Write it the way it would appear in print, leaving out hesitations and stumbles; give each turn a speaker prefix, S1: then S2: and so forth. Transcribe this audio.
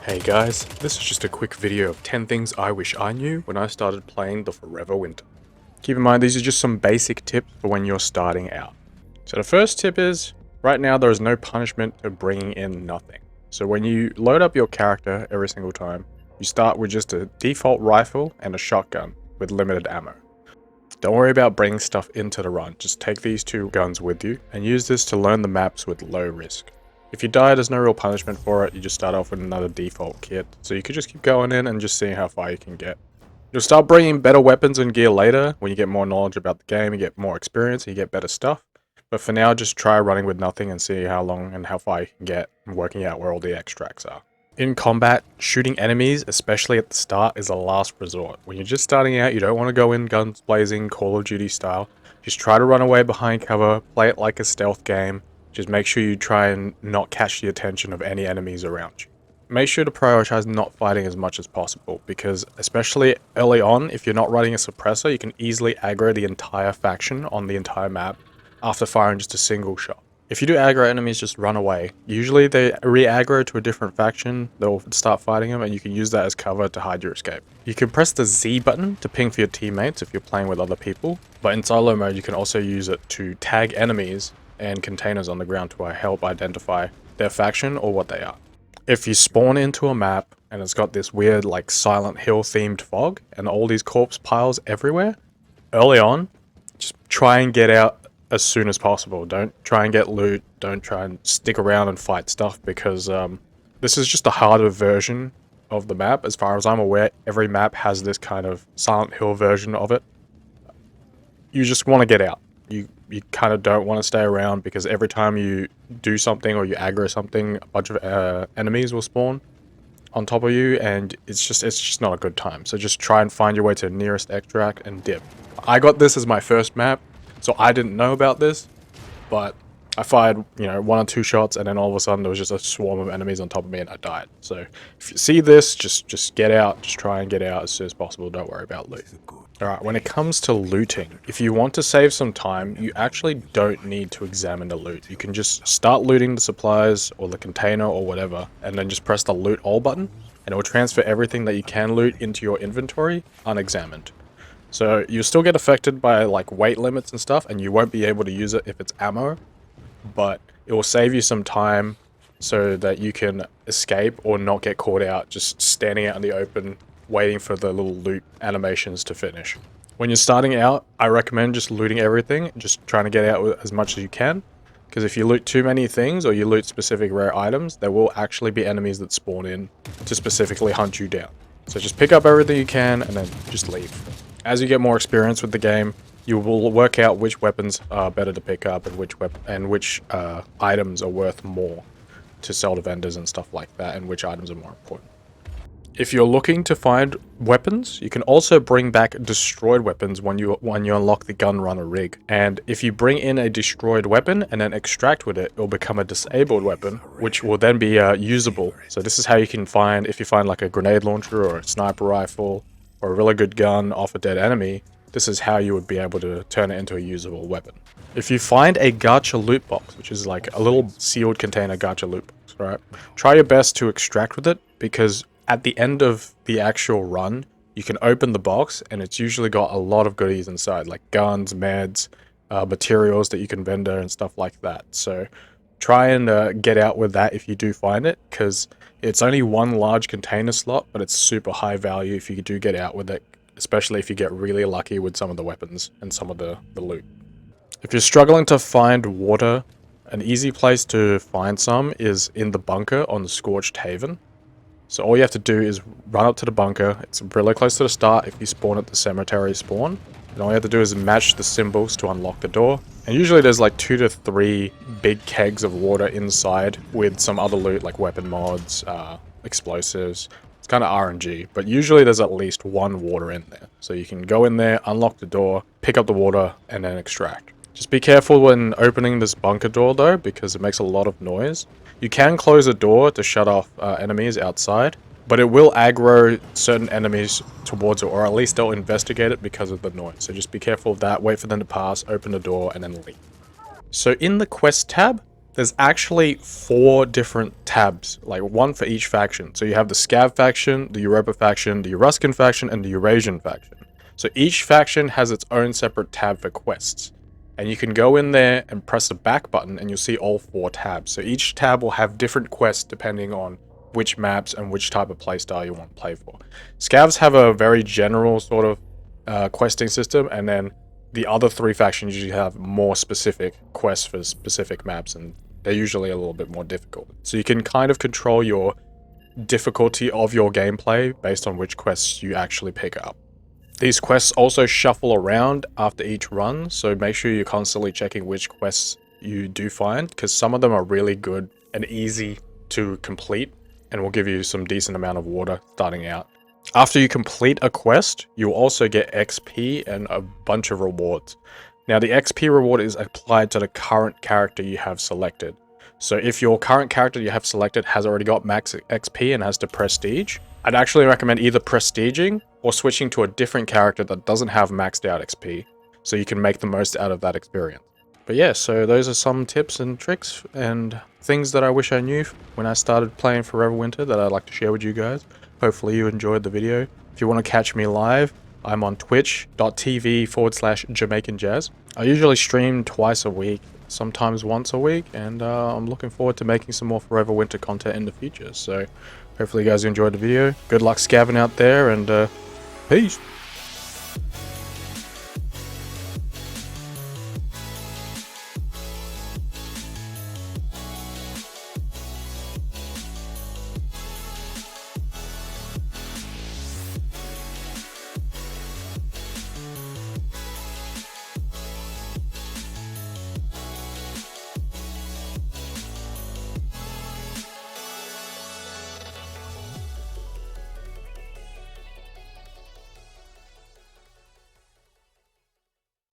S1: Hey guys, this is just a quick video of 10 things I wish I knew when I started playing the Forever Winter. Keep in mind these are just some basic tips for when you're starting out. So the first tip is, right now there is no punishment to bringing in nothing. So when you load up your character every single time, you start with just a default rifle and a shotgun with limited ammo. Don't worry about bringing stuff into the run, just take these two guns with you and use this to learn the maps with low risk. If you die, there's no real punishment for it, you just start off with another default kit, so you could just keep going in and just seeing how far you can get. You'll start bringing better weapons and gear later, when you get more knowledge about the game, you get more experience, you get better stuff. But for now, just try running with nothing and see how long and how far you can get, and working out where all the extracts are. In combat, shooting enemies, especially at the start, is a last resort. When you're just starting out, you don't want to go in guns blazing, Call of Duty style. Just try to run away behind cover, play it like a stealth game. Just make sure you try and not catch the attention of any enemies around you. Make sure to prioritize not fighting as much as possible, because especially early on, if you're not running a suppressor, you can easily aggro the entire faction on the entire map after firing just a single shot. If you do aggro enemies, just run away. Usually they re-aggro to a different faction, they'll start fighting them, and you can use that as cover to hide your escape. You can press the Z button to ping for your teammates if you're playing with other people, but in solo mode you can also use it to tag enemies and containers on the ground to help identify their faction or what they are. If you spawn into a map and it's got this weird like Silent Hill themed fog and all these corpse piles everywhere, early on, just try and get out as soon as possible. Don't try and get loot, don't try and stick around and fight stuff, because this is just a harder version of the map. As far as I'm aware, every map has this kind of Silent Hill version of it. You just want to get out. You kind of don't want to stay around, because every time you do something or you aggro something, a bunch of enemies will spawn on top of you, and it's just not a good time. So just try and find your way to the nearest extract and dip. I got this as my first map, so I didn't know about this, but I fired, one or two shots, and then all of a sudden there was just a swarm of enemies on top of me and I died. So if you see this, just get out, just try and get out as soon as possible. Don't worry about loot. Alright, when it comes to looting, if you want to save some time, you actually don't need to examine the loot. You can just start looting the supplies or the container or whatever, and then just press the loot all button, and it will transfer everything that you can loot into your inventory unexamined. So you'll still get affected by like weight limits and stuff, and you won't be able to use it if it's ammo, but it will save you some time so that you can escape or not get caught out just standing out in the open waiting for the little loot animations to finish. When you're starting out, I recommend just looting everything, just trying to get out with as much as you can, because if you loot too many things or you loot specific rare items, there will actually be enemies that spawn in to specifically hunt you down. So just pick up everything you can and then just leave. As you get more experience with the game, you will work out which weapons are better to pick up and which items are worth more to sell to vendors and stuff like that, and which items are more important. If you're looking to find weapons, you can also bring back destroyed weapons when you unlock the gun runner rig. And if you bring in a destroyed weapon and then extract with it, it will become a disabled weapon, which will then be usable. So this is how you can find, if you find like a grenade launcher or a sniper rifle or a really good gun off a dead enemy, this is how you would be able to turn it into a usable weapon. If you find a gacha loot box, which is like a little sealed container gacha loot box, right? Try your best to extract with it, because at the end of the actual run, you can open the box and it's usually got a lot of goodies inside, like guns, meds, materials that you can vendor and stuff like that. So try and get out with that if you do find it, because it's only one large container slot, but it's super high value if you do get out with it, especially if you get really lucky with some of the weapons and some of the loot. If you're struggling to find water, an easy place to find some is in the bunker on the Scorched Haven. So all you have to do is run up to the bunker. It's really close to the start if you spawn at the cemetery spawn. And all you have to do is match the symbols to unlock the door. And usually there's like 2 to 3 big kegs of water inside with some other loot like weapon mods, explosives. It's kind of RNG, but usually there's at least one water in there. So you can go in there, unlock the door, pick up the water, and then extract. Just be careful when opening this bunker door though, because it makes a lot of noise. You can close the door to shut off enemies outside, but it will aggro certain enemies towards it, or at least they'll investigate it because of the noise. So just be careful of that, wait for them to pass, open the door, and then leave. So in the quest tab, There's actually 4 different tabs, like one for each faction. So you have the Scav faction, the Europa faction, the Euruscan faction, and the Eurasian faction. So each faction has its own separate tab for quests. And you can go in there and press the back button and you'll see all 4 tabs. So each tab will have different quests depending on which maps and which type of playstyle you want to play for. Scavs have a very general sort of questing system, and then the other 3 factions usually have more specific quests for specific maps, and they're usually a little bit more difficult. So you can kind of control your difficulty of your gameplay based on which quests you actually pick up. These quests also shuffle around after each run, so make sure you're constantly checking which quests you do find, because some of them are really good and easy to complete, and will give you some decent amount of water starting out. After you complete a quest, you'll also get XP and a bunch of rewards. Now, the XP reward is applied to the current character you have selected. So if your current character you have selected has already got max XP and has to prestige, I'd actually recommend either prestiging or switching to a different character that doesn't have maxed out XP, so you can make the most out of that experience. But yeah, so those are some tips and tricks and things that I wish I knew when I started playing Forever Winter that I'd like to share with you guys. Hopefully you enjoyed the video. If you want to catch me live, I'm on twitch.tv/Jamaican Jazz. I usually stream twice a week, sometimes once a week, and I'm looking forward to making some more Forever Winter content in the future. So hopefully you guys enjoyed the video. Good luck scavenging out there, and peace.